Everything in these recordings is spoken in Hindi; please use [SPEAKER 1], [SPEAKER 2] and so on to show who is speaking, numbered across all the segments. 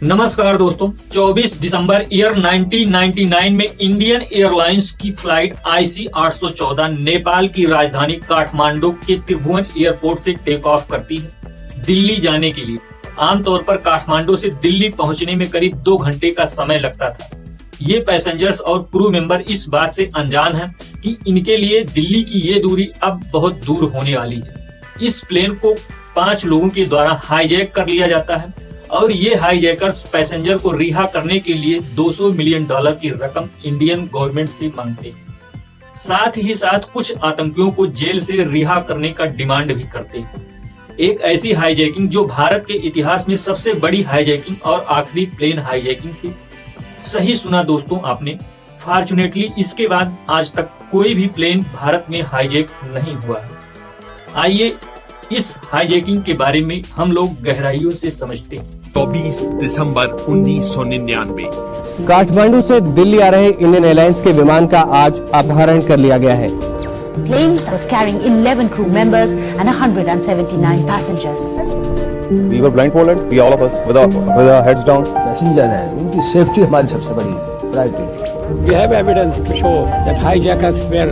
[SPEAKER 1] नमस्कार दोस्तों, 24 दिसंबर ईयर 1999 में इंडियन एयरलाइंस की फ्लाइट IC 814 नेपाल की राजधानी काठमांडू के त्रिभुवन एयरपोर्ट से टेक ऑफ करती है दिल्ली जाने के लिए। आमतौर पर काठमांडू से दिल्ली पहुंचने में करीब 2 घंटे का समय लगता था। ये पैसेंजर्स और क्रू मेंबर इस बात से अनजान हैं कि इनके लिए दिल्ली की ये दूरी अब बहुत दूर होने वाली है। इस प्लेन को 5 लोगों के द्वारा हाईजैक कर लिया जाता है और ये हाईजैकर्स पैसेंजर को रिहा करने के लिए $200 मिलियन की रकम इंडियन गवर्नमेंट से मांगते हैं। साथ ही साथ कुछ आतंकियों को जेल से रिहा करने का डिमांड भी करते हैं। एक ऐसी हाईजैकिंग जो भारत के इतिहास में सबसे बड़ी हाईजैकिंग और आखिरी प्लेन हाईजैकिंग थी। सही सुना दोस्तों आपने। फॉर्चुनेटली इसके बाद आज तक कोई भी प्लेन भारत में हाईजैक नहीं हुआ है। आइए इस हाईजैकिंग के बारे में हम लोग गहराइयों से समझते हैं।
[SPEAKER 2] 24 दिसंबर 1999
[SPEAKER 3] काठमांडू से दिल्ली आ रहे इंडियन एयरलाइंस के विमान का आज अपहरण कर लिया गया है।
[SPEAKER 4] Plane that was carrying 11 crew members and 179 passengers.
[SPEAKER 5] We were blindfolded, we all of us with our heads down.
[SPEAKER 6] Passenger है, उनकी सेफ्टी हमारी सबसे बड़ी priority.
[SPEAKER 7] We have evidence to show that hijackers were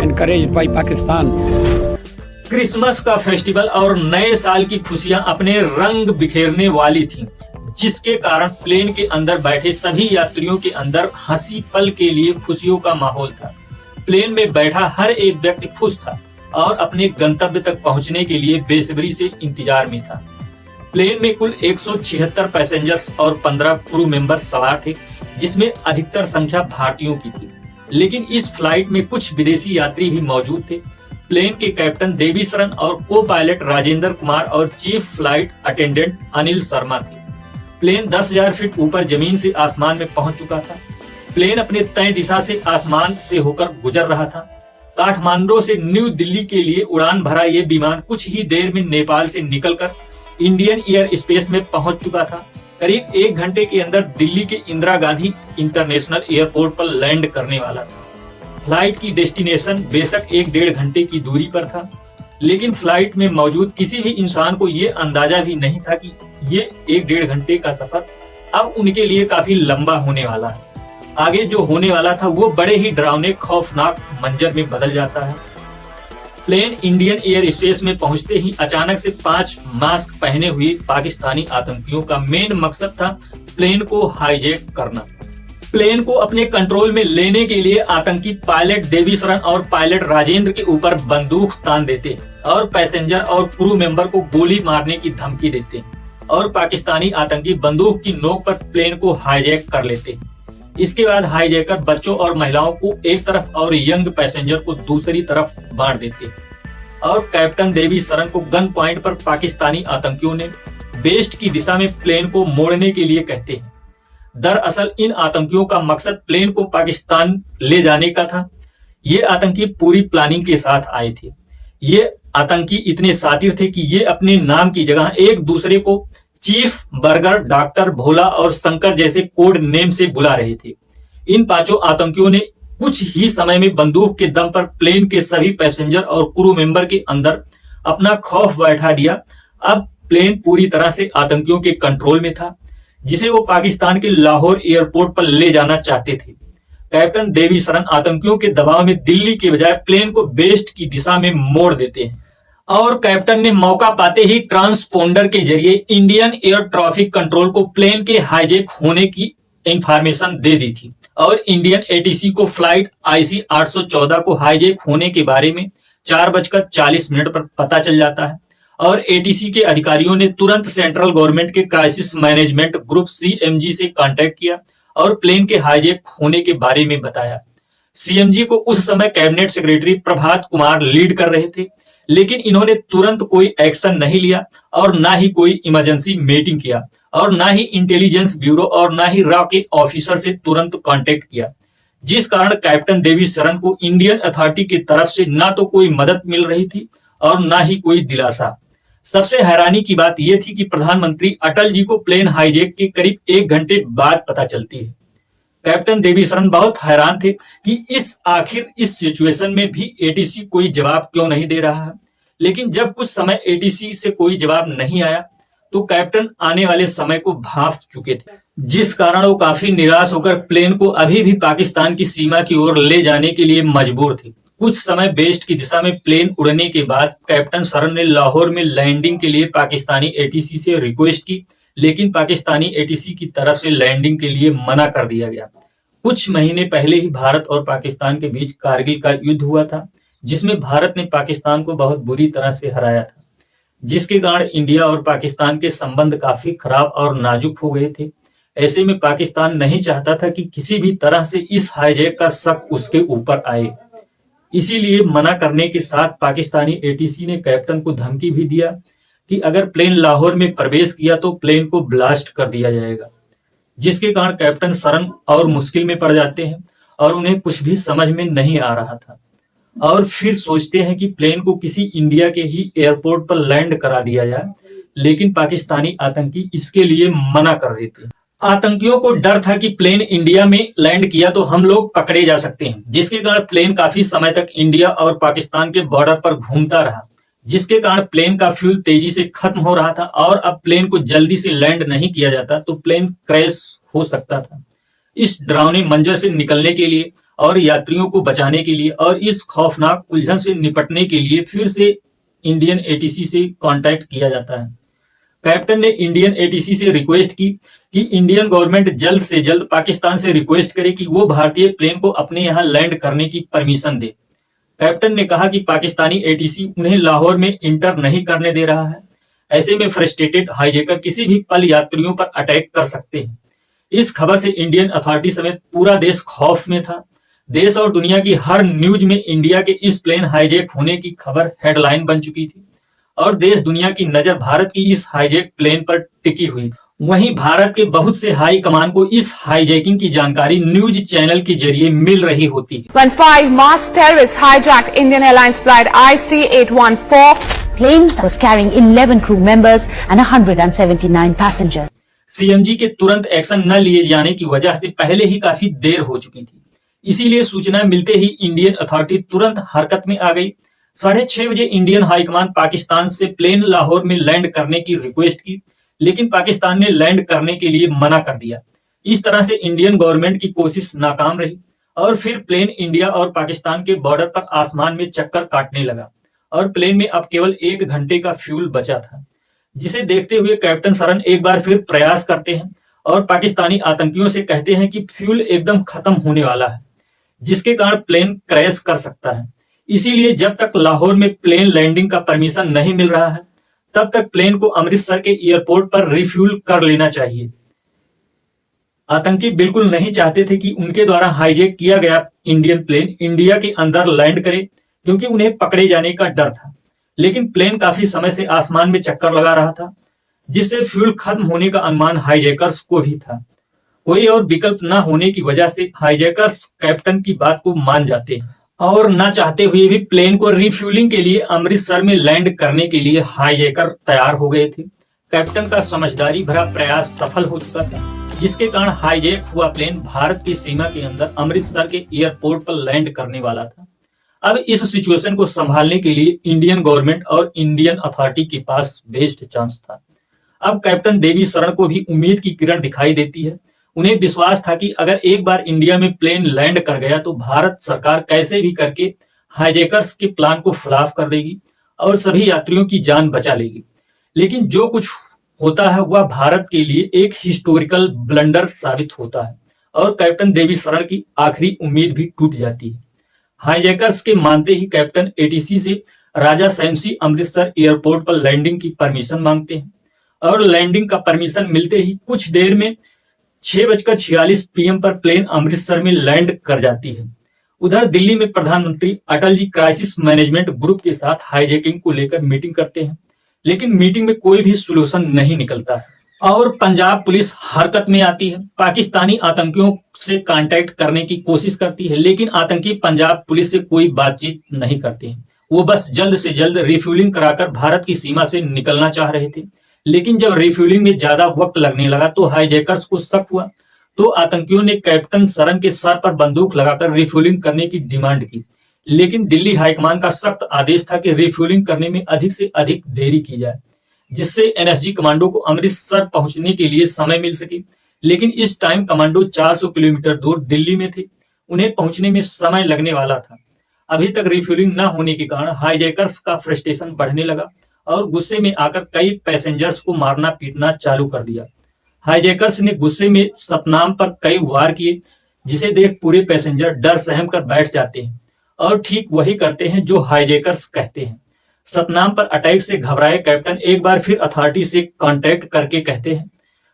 [SPEAKER 7] encouraged by Pakistan.
[SPEAKER 1] Christmas का फेस्टिवल और नए साल की खुशियां अपने रंग बिखेरने वाली थीं, जिसके कारण प्लेन के अंदर बैठे सभी यात्रियों के अंदर हंसी पल के लिए खुशियों का माहौल था। प्लेन में बैठा हर एक व्यक्ति खुश था और अपने गंतव्य तक पहुंचने के लिए बेसब्री से इंतजार में था। प्लेन में कुल 176 पैसेंजर्स और 15 क्रू मेंबर सवार थे, जिसमें अधिकतर संख्या भारतीयों की थी। लेकिन इस फ्लाइट में कुछ विदेशी यात्री भी मौजूद थे। प्लेन के कैप्टन देवी शरण और को पायलट राजेंद्र कुमार और chief flight attendant Anil Sharma थे। प्लेन 10,000 फीट ऊपर जमीन से आसमान में पहुंच चुका था। प्लेन अपने तय दिशा से आसमान से होकर गुजर रहा था। काठमांडू से न्यू दिल्ली के लिए उड़ान भरा ये विमान कुछ ही देर में नेपाल से निकलकर इंडियन एयर स्पेस में पहुंच चुका था। करीब 1 घंटे के अंदर दिल्ली के इंदिरा गांधी इंटरनेशनल एयरपोर्ट पर लैंड करने वाला था। फ्लाइट की डेस्टिनेशन बेशक 1-1.5 घंटे की दूरी पर था, लेकिन फ्लाइट में मौजूद किसी भी इंसान को ये अंदाजा भी नहीं था कि ये 1-1.5 घंटे का सफर अब उनके लिए काफी लंबा होने वाला है। आगे जो होने वाला था वो बड़े ही डरावने खौफनाक मंजर में बदल जाता है। प्लेन इंडियन एयर स्पेस में पहुंचते ही अचानक से 5 मास्क पहने हुए पाकिस्तानी आतंकियों का मेन मकसद था प्लेन को हाईजैक करना। प्लेन को अपने कंट्रोल में लेने के लिए आतंकी पायलट देवी शरण और पायलट राजेंद्र के ऊपर बंदूक तान देते और पैसेंजर और क्रू मेंबर को गोली मारने की धमकी देते और पाकिस्तानी आतंकी बंदूक की नोक पर प्लेन को हाईजैक कर लेते। इसके बाद हाईजैकर बच्चों और महिलाओं को एक तरफ और यंग पैसेंजर को दूसरी तरफ बांट देते और कैप्टन देवी शरण को गन पॉइंट पर पाकिस्तानी आतंकियों ने वेस्ट की दिशा में प्लेन को मोड़ने के लिए कहते हैं। दरअसल इन आतंकियों का मकसद प्लेन को पाकिस्तान ले जाने का था। ये आतंकी पूरी प्लानिंग के साथ आए थे। ये आतंकी इतने शातिर थे कि ये अपने नाम की जगह एक दूसरे को चीफ, बर्गर, डॉक्टर, भोला और शंकर जैसे कोड नेम से बुला रहे थे। इन 5 आतंकियों ने कुछ ही समय में बंदूक के दम पर प्लेन के सभी पैसेंजर और क्रू मेंबर के अंदर अपना खौफ बैठा दिया। अब प्लेन पूरी तरह से आतंकियों के कंट्रोल में था, जिसे वो पाकिस्तान के लाहौर एयरपोर्ट पर ले जाना चाहते थे। कैप्टन देवी शरण आतंकियों के दबाव में दिल्ली के बजाय प्लेन को वेस्ट की दिशा में मोड़ देते हैं और कैप्टन ने मौका पाते ही ट्रांसपोंडर के जरिए इंडियन एयर ट्रैफिक कंट्रोल को प्लेन के हाईजैक होने की इंफॉर्मेशन दे दी थी और इंडियन ATC को फ्लाइट IC 814 को हाईजैक होने के बारे में 4:40 पर पता चल जाता है और ATC के अधिकारियों ने तुरंत सेंट्रल गवर्नमेंट के क्राइसिस मैनेजमेंट ग्रुप CMG से कांटेक्ट किया और प्लेन के हाईजैक होने के बारे में बताया। CMG को उस समय cabinet secretary Prabhat Kumar lead कर रहे थे, लेकिन इन्होंने तुरंत कोई एक्शन नहीं लिया और ना ही कोई इमरजेंसी मीटिंग किया और ना ही इंटेलिजेंस ब्यूरो और ना ही रॉ के ऑफिसर से तुरंत कांटेक्ट किया, जिस कारण कैप्टन देवी शरण को इंडियन अथॉरिटी की तरफ से ना तो कोई मदद मिल रही थी और ना ही कोई दिलासा। सबसे हैरानी की बात यह थी कि प्रधानमंत्री अटल जी को प्लेन हाईजैक के करीब 1 घंटे बाद पता चलती है। कैप्टन देवी शरण बहुत हैरान थे कि आखिर इस सिचुएशन में भी ATC कोई जवाब क्यों नहीं दे रहा है। लेकिन जब कुछ समय ATC से कोई जवाब नहीं आया तो कैप्टन आने वाले समय को भांप चुके थे। जिस कारण वो काफी निराश होकर प्लेन को अभी भी पाकिस्तान की सीमा की ओर ले जाने के लिए मजबूर थे। कुछ समय वेस्ट की दिशा में प्लेन उड़ने के बाद कैप्टन सरन ने लाहौर में लैंडिंग के लिए पाकिस्तानी एटीसी से रिक्वेस्ट की, लेकिन पाकिस्तानी एटीसी की तरफ से लैंडिंग के लिए मना कर दिया गया। कुछ महीने पहले ही भारत और पाकिस्तान के बीच कारगिल का युद्ध हुआ था, जिसमें भारत ने पाकिस्तान को बहुत बुरी तरह से हराया था, जिसके कारण इंडिया और पाकिस्तान के संबंध काफी खराब और नाजुक हो गए थे। ऐसे में पाकिस्तान नहीं चाहता था कि किसी भी तरह से इस हाईजैक का शक उसके ऊपर आए। इसीलिए मना करने के साथ पाकिस्तानी एटीसी ने कैप्टन को धमकी भी दिया कि अगर प्लेन लाहौर में प्रवेश किया तो प्लेन को ब्लास्ट कर दिया जाएगा, जिसके कारण कैप्टन सरन और मुश्किल में पड़ जाते हैं और उन्हें कुछ भी समझ में नहीं आ रहा था और फिर सोचते हैं कि प्लेन को किसी इंडिया के ही एयरपोर्ट पर लैंड करा दिया जाए, लेकिन पाकिस्तानी आतंकी इसके लिए मना कर देते हैं। आतंकियों को डर था कि प्लेन इंडिया में लैंड किया तो हम लोग पकड़े जा सकते हैं, जिसके कारण प्लेन काफी समय तक इंडिया और पाकिस्तान के बॉर्डर पर घूमता रहा, जिसके कारण प्लेन का फ्यूल तेजी से खत्म हो रहा था और अब प्लेन को जल्दी से लैंड नहीं किया जाता तो प्लेन क्रैश हो सकता था। इस डरावने मंजर से निकलने के लिए और यात्रियों को बचाने के लिए और इस खौफनाक उलझन से निपटने के लिए फिर से इंडियन एटीसी से कांटेक्ट किया जाता है। कैप्टन ने इंडियन एटीसी से रिक्वेस्ट की कि इंडियन गवर्नमेंट जल्द से जल्द पाकिस्तान से रिक्वेस्ट करे कि वो भारतीय प्लेन को अपने यहाँ लैंड करने की परमिशन दे। कैप्टन ने कहा कि पाकिस्तानी एटीसी उन्हें लाहौर में इंटर नहीं करने दे रहा है। ऐसे में फ्रस्ट्रेटेड हाईजैकर किसी भी पल यात्रियों पर अटैक कर सकते हैं। इस खबर से इंडियन अथॉरिटी समेत पूरा देश खौफ में था। देश और दुनिया की हर न्यूज में इंडिया के इस प्लेन हाईजैक होने की खबर हेडलाइन बन चुकी थी और देश दुनिया की नजर भारत की इस हाईजैक प्लेन पर टिकी हुई। वहीं भारत के बहुत से हाई कमान को इस हाईजैकिंग की जानकारी न्यूज चैनल के जरिए मिल रही होती है।
[SPEAKER 8] When 5 mass terrorists hijacked Indian Airlines flight IC814,
[SPEAKER 4] Plane that was carrying 11 crew members and 179 passengers.
[SPEAKER 1] CMG के तुरंत एक्शन न लिए जाने की वजह से पहले ही काफी देर हो चुकी थी, इसीलिए सूचना मिलते ही इंडियन अथॉरिटी तुरंत हरकत में आ गई। 6:30 बजे इंडियन हाईकमान पाकिस्तान से प्लेन लाहौर में लैंड करने की रिक्वेस्ट की, लेकिन पाकिस्तान ने लैंड करने के लिए मना कर दिया। इस तरह से इंडियन गवर्नमेंट की कोशिश नाकाम रही और फिर प्लेन इंडिया और पाकिस्तान के बॉर्डर पर आसमान में चक्कर काटने लगा और प्लेन में अब केवल 1 घंटे का फ्यूल बचा था, जिसे देखते हुए कैप्टन सरन एक बार फिर प्रयास करते हैं और पाकिस्तानी आतंकियों से कहते हैं कि फ्यूल एकदम खत्म होने वाला है, जिसके कारण प्लेन क्रैश कर सकता है। इसीलिए जब तक लाहौर में प्लेन लैंडिंग का परमिशन नहीं मिल रहा है, तब तक प्लेन को अमृतसर के एयरपोर्ट पर रिफ्यूल कर लेना चाहिए। आतंकी बिल्कुल नहीं चाहते थे कि उनके द्वारा हाईजैक किया गया इंडियन प्लेन इंडिया के अंदर लैंड करे, क्योंकि उन्हें पकड़े जाने का डर था। लेकिन प्लेन काफी समय से आसमान में चक्कर लगा रहा था, जिससे फ्यूल खत्म होने का अनुमान हाईजैकर्स को भी था। कोई और विकल्प न होने की वजह से हाईजैकर्स कैप्टन की बात को मान जाते हैं और न चाहते हुए भी प्लेन को रिफ्यूलिंग के लिए अमृतसर में लैंड करने के लिए हाईजैकर तैयार हो गए थे। कैप्टन का समझदारी भरा प्रयास सफल हो चुका था, जिसके कारण हाईजैक हुआ प्लेन भारत की सीमा के अंदर अमृतसर के एयरपोर्ट पर लैंड करने वाला था। अब इस सिचुएशन को संभालने के लिए इंडियन गवर्नमेंट और इंडियन अथॉरिटी के पास बेस्ट चांस था। अब कैप्टन देवी शरण को भी उम्मीद की किरण दिखाई देती है। उन्हें विश्वास था कि अगर एक बार इंडिया में प्लेन लैंड कर गया तो भारत सरकार कैसे भी करके हाईजैकर्स के प्लान को फ्लॉप कर देगी और सभी यात्रियों की जान बचा लेगी। लेकिन जो कुछ होता है वह भारत के लिए एक हिस्टोरिकल ब्लंडर साबित होता है और कैप्टन देवी शरण की आखिरी उम्मीद भी टूट जाती है। हाईजैकर्स के मानते ही कैप्टन एटीसी से राजा सैंसी अमृतसर एयरपोर्ट पर लैंडिंग की परमिशन मांगते हैं और लैंडिंग का परमिशन मिलते ही कुछ देर में 6:46 PM पर प्लेन अमृतसर में लैंड कर जाती है। उधर दिल्ली में प्रधानमंत्री Atal ji crisis management group के साथ हाईजैकिंग को लेकर मीटिंग करते हैं, लेकिन मीटिंग में कोई भी सोल्यूशन नहीं निकलता है और पंजाब पुलिस हरकत में आती है। पाकिस्तानी आतंकियों से कांटेक्ट करने की कोशिश करती है, लेकिन आतंकी पंजाब पुलिस से कोई बातचीत नहीं करते हैं। वो बस जल्द से जल्द रिफ्यूलिंग कराकर भारत की सीमा से निकलना चाह रहे थे, लेकिन जब रिफ्यूलिंग में ज्यादा वक्त लगने लगा तो हाईजैकर्स को शक हुआ, तो आतंकियों ने कैप्टन सरन के सर पर बंदूक लगाकर रिफ्यूलिंग करने की डिमांड की। लेकिन दिल्ली हाईकमान का सख्त आदेश था कि रिफ्यूलिंग करने में अधिक से अधिक देरी की जाए, जिससे एनएसजी कमांडो को अमृतसर पहुंचने के लिए समय मिल सके। लेकिन इस टाइम कमांडो 400 किलोमीटर दूर दिल्ली में थे। उन्हें पहुंचने में समय लगने वाला था। अभी तक रिफ्यूलिंग न होने के कारण हाईजैकर्स का फ्रस्ट्रेशन बढ़ने लगा और गुस्से में आकर कई पैसेंजर्स को मारना पीटना चालू कर दिया। हाईजैकर्स ने गुस्से में सतनाम पर कई वार किए, जिसे देख पूरे पैसेंजर डर सहम कर बैठ जाते हैं और ठीक वही करते हैं जो हाईजैकर्स कहते हैं। सतनाम पर अटैक से घबराए कैप्टन एक बार फिर अथॉरिटी से कांटेक्ट करके कहते हैं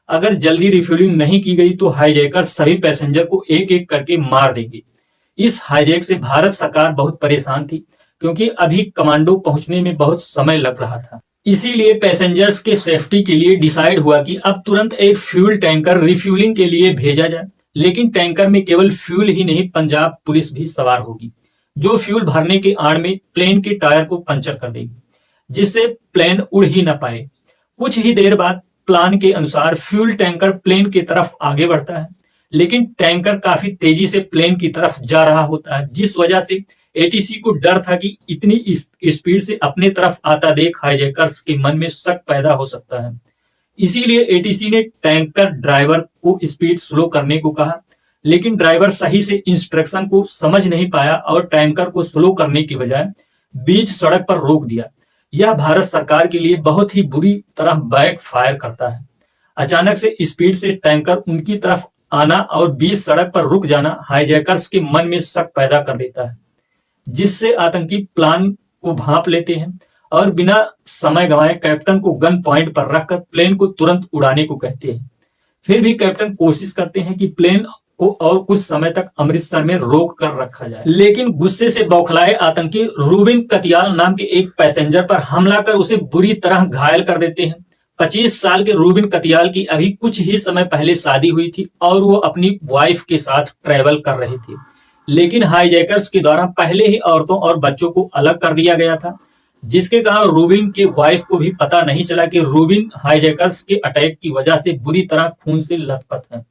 [SPEAKER 1] अगर जल्दी रिफ्यूलिंग नहीं की गई तो हाईजैकर्स सभी पैसेंजर को एक एक करके मार देंगे। इस हाईजैक से भारत सरकार बहुत परेशान थी क्योंकि अभी कमांडो पहुंचने में बहुत समय लग रहा था। इसीलिए पैसेंजर्स के सेफ्टी के लिए डिसाइड हुआ कि अब तुरंत एक फ्यूल टैंकर रिफ्यूलिंग के लिए भेजा जाए। लेकिन टैंकर में केवल फ्यूल ही नहीं, पंजाब पुलिस भी सवार होगी, जो फ्यूल भरने के आड़ में प्लेन के टायर को पंचर कर देगी, जिससे प्लेन उड़ ही न पाए। कुछ ही देर बाद प्लान के अनुसार फ्यूल टैंकर प्लेन की तरफ आगे बढ़ता है, लेकिन टैंकर काफी तेजी से प्लेन की तरफ जा रहा होता है, जिस वजह से एटीसी को डर था कि इतनी स्पीड से अपने तरफ आता देख हाईजैकर्स के मन में शक पैदा हो सकता है। इसीलिए एटीसी ने टैंकर ड्राइवर को स्पीड स्लो करने को कहा, लेकिन ड्राइवर सही से इंस्ट्रक्शन को समझ नहीं पाया और टैंकर को स्लो करने की बजाय बीच सड़क पर रोक दिया। यह भारत सरकार के लिए बहुत ही बुरी तरह बैक फायर करता है। अचानक से स्पीड से टैंकर उनकी तरफ आना और बीच सड़क पर रुक जाना हाईजैकर्स के मन में शक पैदा कर देता है, जिससे आतंकी प्लान को भांप लेते हैं और बिना समय गंवाए कैप्टन को गन पॉइंट पर रखकर प्लेन को तुरंत उड़ाने को कहते हैं। फिर भी कैप्टन कोशिश करते हैं कि प्लेन को और कुछ समय तक अमृतसर में रोक कर रखा जाए, लेकिन गुस्से से बौखलाए आतंकी रूबिन कतियाल नाम के एक पैसेंजर पर हमला कर उसे बुरी तरह घायल कर देते हैं। 25 साल के रूबिन कतियाल की अभी कुछ ही समय पहले शादी हुई थी और वो अपनी वाइफ के साथ ट्रेवल कर रहे थे, लेकिन हाईजैकर्स के द्वारा पहले ही औरतों और बच्चों को अलग कर दिया गया था, जिसके कारण रूबिन के वाइफ को भी पता नहीं चला कि रूबिन हाईजैकर्स के अटैक की वजह से बुरी तरह खून से लथपथ है।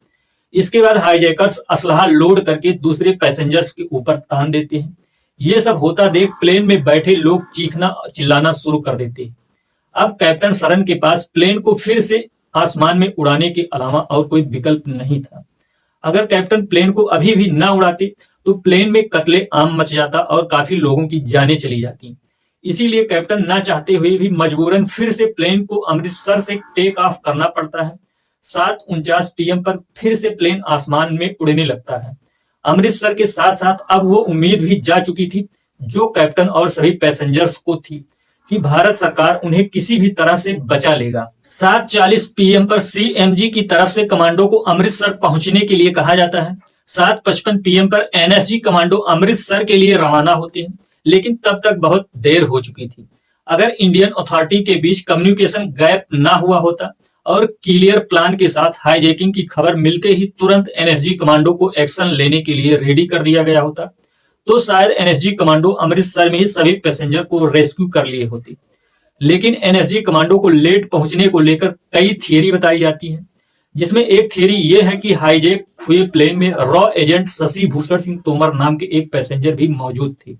[SPEAKER 1] इसके बाद हाईजैकर्स असलहा लोड करके दूसरे पैसेंजर्स के ऊपर तान देते हैं। ये सब होता देख प्लेन में बैठे लोग चीखना चिल्लाना शुरू कर देते हैं। अब कैप्टन सरन के पास प्लेन को फिर से आसमान में उड़ाने के अलावा और कोई विकल्प नहीं था। अगर कैप्टन प्लेन को अभी भी न उड़ाते तो प्लेन में कत्ले आम मच जाता और काफी लोगों की जानें चली जाती। इसीलिए कैप्टन न चाहते हुए भी मजबूरन फिर से प्लेन को अमृतसर से टेक ऑफ करना पड़ता है। 7:49 PM पर फिर से प्लेन आसमान में उड़ने लगता है। अमृतसर के साथ साथ अब वो उम्मीद भी जा चुकी थी, जो कैप्टन और सभी पैसेंजर्स को थी, कि भारत सरकार उन्हें किसी भी तरह से बचा लेगा। 7:40 PM पर CMG की तरफ से कमांडो को अमृतसर पहुंचने के लिए कहा जाता है। 7:55 PM पर NSG कमांडो अमृतसर के लिए रवाना होते हैं, लेकिन तब तक बहुत देर हो चुकी थी। अगर इंडियन अथॉरिटी के बीच कम्युनिकेशन गैप ना हुआ होता और क्लियर प्लान के साथ हाईजैकिंग की खबर मिलते ही तुरंत NSG कमांडो को एक्शन लेने के लिए रेडी कर दिया गया होता, तो शायद NSG कमांडो अमृतसर में ही सभी पैसेंजर को रेस्क्यू कर लिए होती। लेकिन NSG कमांडो को लेट पहुंचने को लेकर कई थियरी बताई जाती है, जिसमें एक थियरी ये है कि हाईजैक हुए प्लेन में रॉ एजेंट शशि भूषण सिंह तोमर नाम के एक पैसेंजर भी मौजूद थे,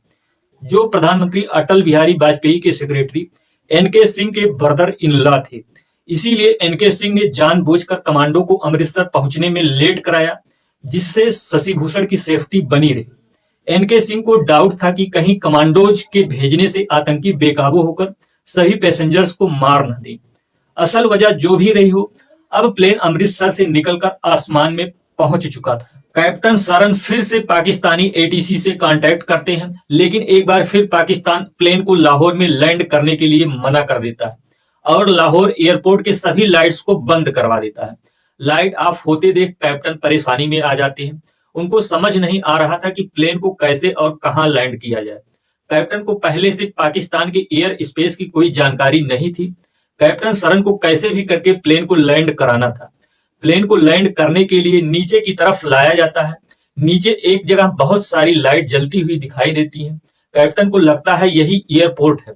[SPEAKER 1] जो प्रधानमंत्री अटल बिहारी वाजपेयी के सेक्रेटरी NK सिंह के ब्रदर इन लॉ थे। इसीलिए NK सिंह ने जानबूझकर कमांडो को अमृतसर पहुंचने में लेट कराया, जिससे शशि भूषण की सेफ्टी बनी रही। NK सिंह को डाउट था कि कहीं कमांडोज के भेजने से आतंकी बेकाबू होकर सभी पैसेंजर्स को मार न दें। असल वजह जो भी रही हो, अब प्लेन अमृतसर से निकलकर आसमान में पहुंच चुका था। कैप्टन सरन फिर से पाकिस्तानी ATC से कांटेक्ट करते हैं, लेकिन एक बार फिर पाकिस्तान प्लेन को लाहौर में लैंड करने के लिए मना कर देता है और लाहौर एयरपोर्ट के सभी लाइट्स को बंद करवा देता है। लाइट ऑफ होते देख कैप्टन परेशानी में आ जाते हैं। उनको समझ नहीं आ रहा था कि प्लेन को कैसे और कहां लैंड किया जाए। कैप्टन को पहले से पाकिस्तान के एयर स्पेस की कोई जानकारी नहीं थी। कैप्टन सरन को कैसे भी करके प्लेन को लैंड कराना था। प्लेन को लैंड करने के लिए नीचे की तरफ लाया जाता है। नीचे एक जगह बहुत सारी लाइट जलती हुई दिखाई देती है। कैप्टन को लगता है यही एयरपोर्ट है,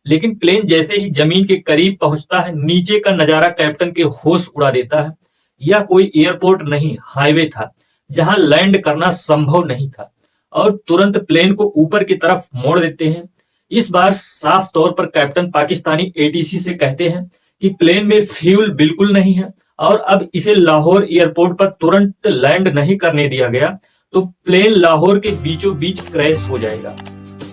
[SPEAKER 1] लेकिन प्लेन जैसे ही जमीन के करीब पहुंचता है, नीचे का नजारा कैप्टन के होश उड़ा देता है। यह कोई एयरपोर्ट नहीं, हाईवे था, जहां लैंड करना संभव नहीं था, और तुरंत प्लेन को ऊपर की तरफ मोड़ देते हैं। इस बार साफ तौर पर कैप्टन पाकिस्तानी ATC से कहते हैं कि प्लेन में फ्यूल बिल्कुल नहीं है और अब इसे लाहौर एयरपोर्ट पर तुरंत लैंड नहीं करने दिया गया तो प्लेन लाहौर के बीचों बीच क्रैश हो जाएगा,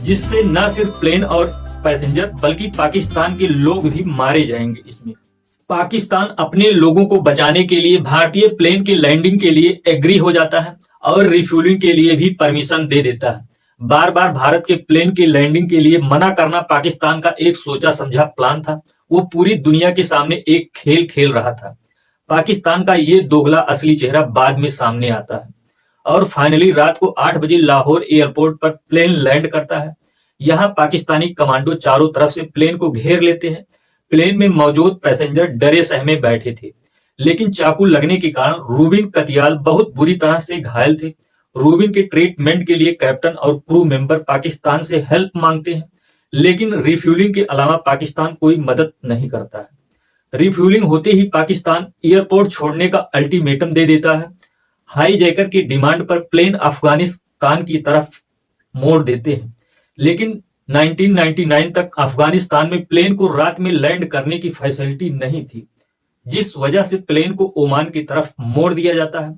[SPEAKER 1] जिससे न सिर्फ प्लेन और पैसेंजर बल्कि पाकिस्तान के लोग भी मारे जाएंगे। इसमें पाकिस्तान अपने लोगों को बचाने के लिए भारतीय प्लेन के लैंडिंग के लिए एग्री हो जाता है और रिफ्यूलिंग के लिए भी परमिशन दे देता है। बार बार भारत के प्लेन के लैंडिंग के लिए मना करना पाकिस्तान का एक सोचा समझा प्लान था। वो पूरी दुनिया के सामने एक खेल खेल रहा था। पाकिस्तान का ये दोगला असली चेहरा बाद में सामने आता है और फाइनली रात को 8 बजे लाहौर एयरपोर्ट पर प्लेन लैंड करता है। यहाँ पाकिस्तानी कमांडो चारों तरफ से प्लेन को घेर लेते हैं। प्लेन में मौजूद पैसेंजर डरे सहमे बैठे थे, लेकिन चाकू लगने के कारण रूबिन कतियाल बहुत बुरी तरह से घायल थे। रूबिन के ट्रीटमेंट के लिए कैप्टन और क्रू मेंबर पाकिस्तान से हेल्प मांगते हैं, लेकिन रिफ्यूलिंग के अलावा पाकिस्तान कोई मदद नहीं करता है। रिफ्यूलिंग होते ही पाकिस्तान एयरपोर्ट छोड़ने का अल्टीमेटम दे देता है। हाईजैकर की डिमांड पर प्लेन अफगानिस्तान की तरफ मोड़ देते हैं, लेकिन 1999 तक अफगानिस्तान में प्लेन को रात में लैंड करने की फैसिलिटी नहीं थी, जिस वजह से प्लेन को ओमान की तरफ मोड़ दिया जाता है।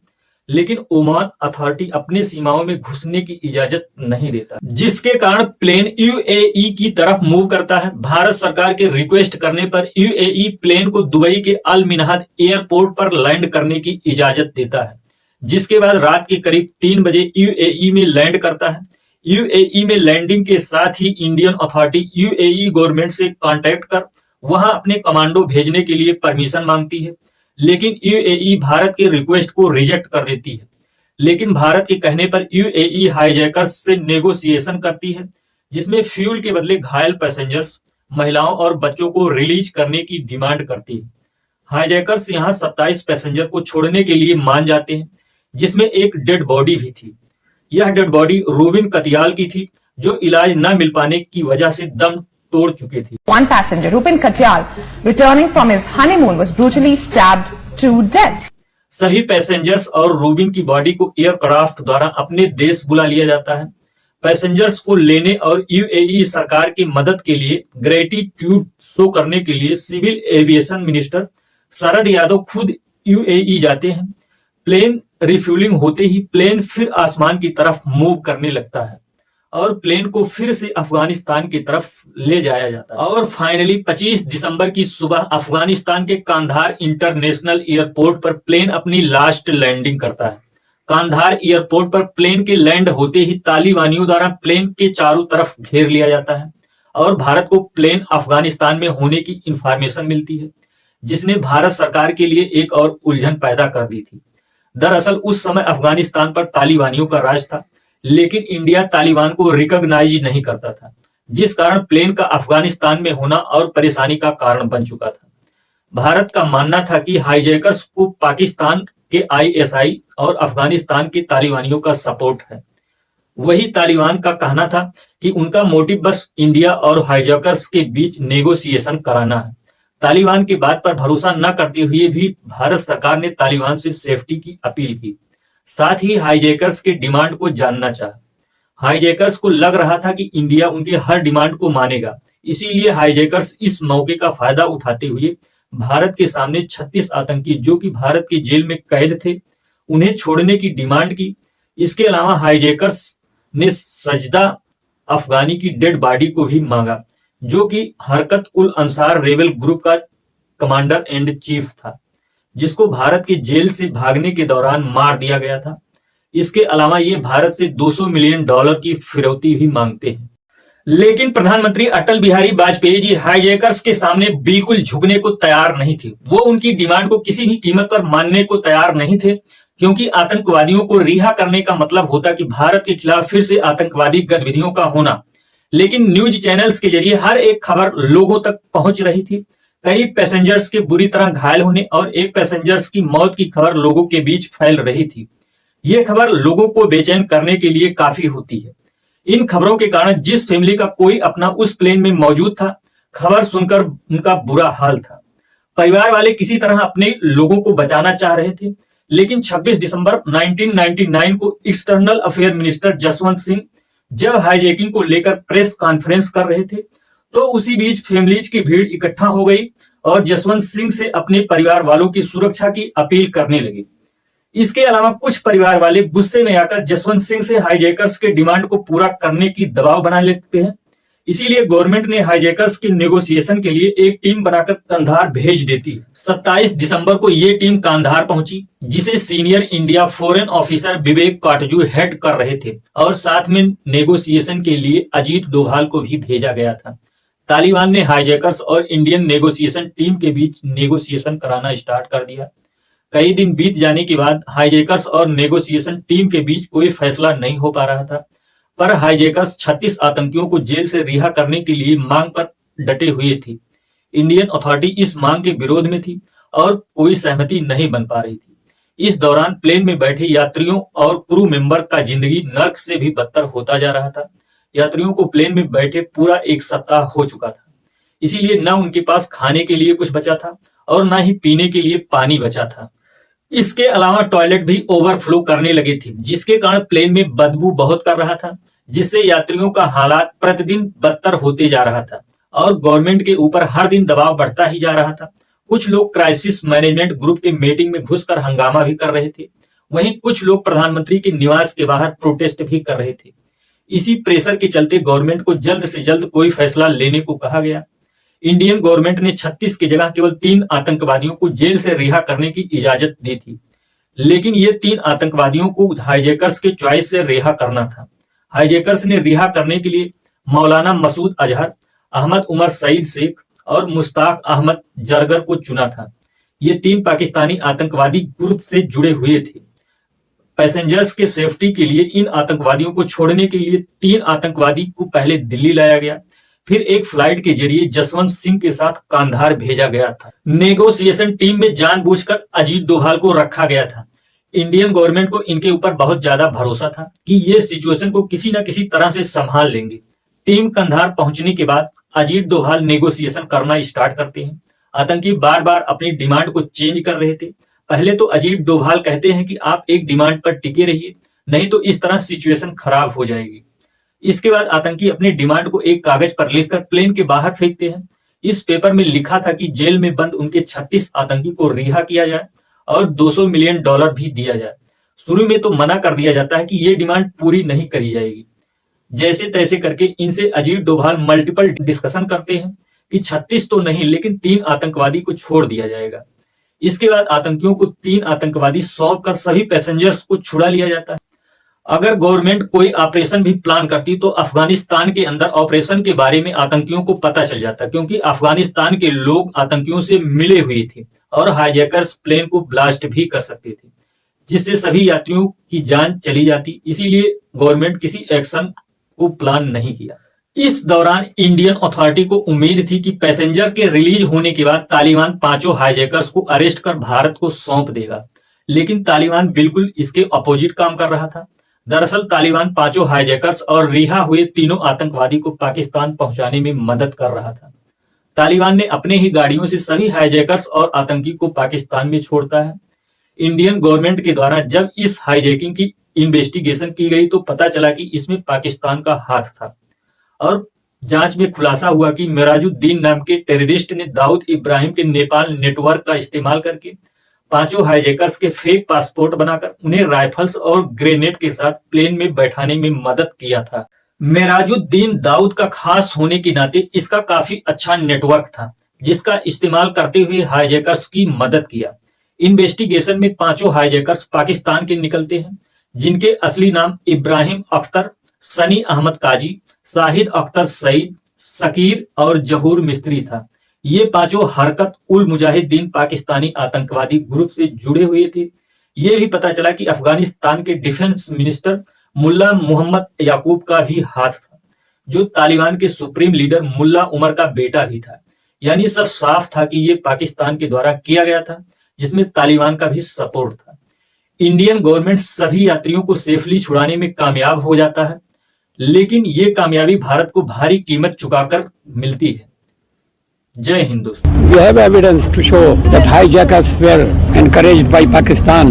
[SPEAKER 1] लेकिन ओमान अथॉरिटी अपने सीमाओं में घुसने की इजाजत नहीं देता, जिसके कारण प्लेन यूएई की तरफ मूव करता है। भारत सरकार के रिक्वेस्ट करने पर यूएई प्लेन को दुबई के अल मिनहाद एयरपोर्ट पर लैंड करने की इजाजत देता है, जिसके बाद रात के करीब 3 बजे यूएई में लैंड करता है। यूएई में लैंडिंग के साथ ही इंडियन अथॉरिटी यूएई गवर्नमेंट से कांटेक्ट कर वहां अपने कमांडो भेजने के लिए परमिशन मांगती है, लेकिन यूएई भारत के रिक्वेस्ट को रिजेक्ट कर देती है। लेकिन भारत के कहने पर यूएई हाईजैकर्स से नेगोशिएशन करती है, जिसमें फ्यूल के बदले घायल पैसेंजर्स, महिलाओं और बच्चों को रिलीज करने की डिमांड करती है। हाईजैकर्स यहां 27 पैसेंजर को छोड़ने के लिए मान जाते हैं, जिसमें एक डेड बॉडी भी थी। यह डेड बॉडी रूबिन कतियाल की थी, जो इलाज न मिल पाने की वजह से दम तोड़ चुके थे।
[SPEAKER 8] One passenger, Rupin Katyal, returning from his honeymoon, was brutally stabbed to death.
[SPEAKER 1] सभी पैसेंजर्स और रूबिन की बॉडी को एयरक्राफ्ट द्वारा अपने देश बुला लिया जाता है। पैसेंजर्स को लेने और यूएई सरकार की मदद के लिए ग्रेटिट्यूड शो करने के लिए civil aviation minister Sharad Yadav खुद यूएई जाते हैं। प्लेन रिफ्यूलिंग होते ही प्लेन फिर आसमान की तरफ मूव करने लगता है और प्लेन को फिर से अफगानिस्तान की तरफ ले जाया जाता है और फाइनली 25 दिसंबर की सुबह अफगानिस्तान के कांधार इंटरनेशनल एयरपोर्ट पर प्लेन अपनी लास्ट लैंडिंग करता है। कांधार एयरपोर्ट पर प्लेन के लैंड होते ही तालिबानियों द्वारा प्लेन के चारों तरफ घेर लिया जाता है और भारत को प्लेन अफगानिस्तान में होने की इंफॉर्मेशन मिलती है, जिसने भारत सरकार के लिए एक और उलझन पैदा कर दी थी। दरअसल उस समय अफगानिस्तान पर तालिबानियों का राज था, लेकिन इंडिया तालिबान को रिकॉग्नाइज नहीं करता था, जिस कारण प्लेन का अफगानिस्तान में होना और परेशानी का कारण बन चुका था। भारत का मानना था कि हाईजैकर्स को पाकिस्तान के आईएसआई और अफगानिस्तान के तालिबानियों का सपोर्ट है। वही तालिबान का कहना था कि उनका मोटिव बस इंडिया और हाईजैकर्स के बीच नेगोशिएशन कराना है। तालिबान की बात पर भरोसा न करते हुए भी भारत सरकार ने तालिबान से सेफ्टी की अपील की, साथ ही हाईजैकर्स के डिमांड को जानना चाहा। हाईजैकर्स को लग रहा था कि इंडिया उनके हर डिमांड को मानेगा, इसीलिए हाईजैकर्स इस मौके का फायदा उठाते हुए भारत के सामने 36 आतंकी जो कि भारत की जेल में कैद थे, उन्हें छोड़ने की डिमांड की। इसके अलावा हाईजैकर्स ने सजदा अफगानी की डेड बॉडी को भी मांगा, जो कि हरकत उल अंसार रेबल ग्रुप का कमांडर एंड चीफ था, जिसको भारत की जेल से भागने के दौरान मार दिया गया था। इसके अलावा ये भारत से $200 मिलियन की फिरौती भी मांगते हैं। लेकिन प्रधानमंत्री अटल बिहारी वाजपेयी जी हाईजैकर्स के सामने बिल्कुल झुकने को तैयार नहीं थे। वो उनकी डिमांड को किसी भी कीमत पर मानने को तैयार नहीं थे, क्योंकि आतंकवादियों को रिहा करने का मतलब होता कि भारत के खिलाफ फिर से आतंकवादी गतिविधियों का होना। लेकिन न्यूज चैनल्स के जरिए हर एक खबर लोगों तक पहुंच रही थी। कई पैसेंजर्स के बुरी तरह घायल होने और एक पैसेंजर्स की मौत की खबर लोगों के बीच फैल रही थी। ये खबर लोगों को बेचैन करने के लिए काफी होती है। इन खबरों के कारण जिस फैमिली का कोई अपना उस प्लेन में मौजूद था, खबर सुनकर उनका बुरा हाल था। परिवार वाले किसी तरह अपने लोगों को बचाना चाह रहे थे, लेकिन 26 दिसंबर 1999 को external affair minister Jaswant Singh जब हाईजैकिंग को लेकर प्रेस कॉन्फ्रेंस कर रहे थे, तो उसी बीच फैमिलीज की भीड़ इकट्ठा हो गई और जसवंत सिंह से अपने परिवार वालों की सुरक्षा की अपील करने लगे। इसके अलावा कुछ परिवार वाले गुस्से में आकर जसवंत सिंह से हाईजैकर्स के डिमांड को पूरा करने की दबाव बना लेते हैं। इसीलिए गवर्नमेंट ने हाईजैकर्स की नेगोशिएशन के लिए एक टीम बनाकर कंधार भेज देती है। 27 दिसंबर को ये टीम कंधार पहुंची, जिसे सीनियर इंडिया फॉरेन ऑफिसर विवेक काटजू हेड कर रहे थे और साथ में नेगोशिएशन के लिए अजीत डोभाल को भी भेजा गया था। तालिबान ने हाईजैकर्स और इंडियन नेगोशिएशन टीम के बीच नेगोशिएशन कराना स्टार्ट कर दिया। कई दिन बीत जाने के बाद हाईजैकर्स और नेगोशिएशन टीम के बीच कोई फैसला नहीं हो पा रहा था, पर हाईजैकर्स 36 आतंकियों को जेल से रिहा करने के लिए मांग पर डटे हुए थी। इंडियन अथॉरिटी इस मांग के विरोध में थी और कोई सहमति नहीं बन पा रही थी। इस दौरान प्लेन में बैठे यात्रियों और क्रू मेंबर का जिंदगी नर्क से भी बदतर होता जा रहा था। यात्रियों को प्लेन में बैठे पूरा एक सप्ताह हो चुका था, इसीलिए न उनके पास खाने के लिए कुछ बचा था और न ही पीने के लिए पानी बचा था। इसके अलावा टॉयलेट भी ओवरफ्लो करने लगे थे, जिसके कारण प्लेन में बदबू बहुत कर रहा था, जिससे यात्रियों का हालात प्रतिदिन बदतर होते जा रहा था और गवर्नमेंट के ऊपर हर दिन दबाव बढ़ता ही जा रहा था। कुछ लोग क्राइसिस मैनेजमेंट ग्रुप के मीटिंग में घुसकर हंगामा भी कर रहे थे, वहीं कुछ लोग प्रधानमंत्री के निवास के बाहर प्रोटेस्ट भी कर रहे थे। इसी प्रेशर के चलते गवर्नमेंट को जल्द से जल्द कोई फैसला लेने को कहा गया। इंडियन गवर्नमेंट ने 36 की जगह केवल 3 आतंकवादियों को जेल से रिहा करने की इजाजत दी थी, लेकिन ये 3 आतंकवादियों को हाईजैकर्स के चॉइस से रिहा करना था। हाईजैकर्स ने रिहा करने के लिए मौलाना मसूद अजहर, अहमद उमर सईद शेख और मुश्ताक अहमद जरगर को चुना था। ये 3 पाकिस्तानी आतंकवादी ग्रुप से जुड़े हुए थे। पैसेंजर्स के सेफ्टी के लिए इन आतंकवादियों को छोड़ने के लिए 3 आतंकवादी को पहले दिल्ली लाया गया, फिर एक फ्लाइट के जरिए जसवंत सिंह के साथ कंधार भेजा गया था। नेगोशिएशन टीम में जानबूझकर अजीत डोभाल को रखा गया था। इंडियन गवर्नमेंट को इनके ऊपर बहुत ज्यादा भरोसा था कि ये सिचुएशन को किसी न किसी तरह से संभाल लेंगे। टीम कंधार पहुंचने के बाद अजीत डोभाल नेगोशिएशन करना स्टार्ट करते हैं। आतंकी बार बार अपनी डिमांड को चेंज कर रहे थे। पहले तो अजीत डोभाल कहते हैं कि आप एक डिमांड पर टिके रहिए, नहीं तो इस तरह सिचुएशन खराब हो जाएगी। इसके बाद आतंकी अपनी डिमांड को एक कागज पर लिखकर प्लेन के बाहर फेंकते हैं। इस पेपर में लिखा था कि जेल में बंद उनके 36 आतंकी को रिहा किया जाए और $200 मिलियन भी दिया जाए। शुरू में तो मना कर दिया जाता है कि ये डिमांड पूरी नहीं करी जाएगी। जैसे तैसे करके इनसे अजीत डोभाल मल्टीपल डिस्कशन करते हैं कि 36 तो नहीं, लेकिन 3 आतंकवादी को छोड़ दिया जाएगा। इसके बाद आतंकियों को 3 आतंकवादी सौंप कर सभी पैसेंजर्स को छुड़ा लिया जाता है। अगर गवर्नमेंट कोई ऑपरेशन भी प्लान करती तो अफगानिस्तान के अंदर ऑपरेशन के बारे में आतंकियों को पता चल जाता, क्योंकि अफगानिस्तान के लोग आतंकियों से मिले हुए थे और हाईजैकर्स प्लेन को ब्लास्ट भी कर सकते थे, जिससे सभी यात्रियों की जान चली जाती। इसीलिए गवर्नमेंट किसी एक्शन को प्लान नहीं किया। इस दौरान इंडियन अथॉरिटी को उम्मीद थी कि पैसेंजर के रिलीज होने के बाद तालिबान 5 हाईजैकर्स को अरेस्ट कर भारत को सौंप देगा, लेकिन तालिबान बिल्कुल इसके अपोजिट काम कर रहा था। दरअसल तालिबान 5 हाईजैकर्स और रिहा हुए 3 आतंकवादी को पाकिस्तान पहुंचाने में मदद कर रहा था। तालिबान ने अपने ही गाड़ियों से सभी हाईजैकर्स और आतंकी को पाकिस्तान में छोड़ता है। इंडियन गवर्नमेंट के द्वारा जब इस हाईजैकिंग की इन्वेस्टिगेशन की गई तो पता चला कि इसमें पाकिस्तान का हाथ था और जांच में खुलासा हुआ कि मिराजुद्दीन नाम के टेररिस्ट ने दाऊद इब्राहिम के नेपाल नेटवर्क का इस्तेमाल करके 5 हाईजैकर्स के फेक पासपोर्ट बनाकर उन्हें राइफल्स और ग्रेनेड के साथ प्लेन में बैठाने में मदद किया था। मिराजुद्दीन दाऊद का खास होने के नाते इसका काफी अच्छा नेटवर्क था, जिसका इस्तेमाल करते हुए हाईजैकर्स की मदद किया। इन्वेस्टिगेशन में 5 हाईजैकर्स पाकिस्तान के निकलते हैं, जिनके असली नाम इब्राहिम अख्तर, सनी अहमद काजी, शाहिद अख्तर सईद, शकीर और जहूर मिस्त्री था। ये 5 हरकत उल मुजाहिदीन पाकिस्तानी आतंकवादी ग्रुप से जुड़े हुए थे। ये भी पता चला कि अफगानिस्तान के डिफेंस मिनिस्टर मुल्ला मोहम्मद याकूब का भी हाथ था, जो तालिबान के सुप्रीम लीडर मुल्ला उमर का बेटा भी था। यानी सब साफ था कि ये पाकिस्तान के द्वारा किया गया था, जिसमें तालिबान का भी सपोर्ट था। इंडियन गवर्नमेंट सभी यात्रियों को सेफली छुड़ाने में कामयाब हो जाता है, लेकिन ये कामयाबी भारत को भारी कीमत चुकाकर मिलती है। जय हिंद दोस्तों।
[SPEAKER 7] We have evidence to show that hijackers were encouraged by Pakistan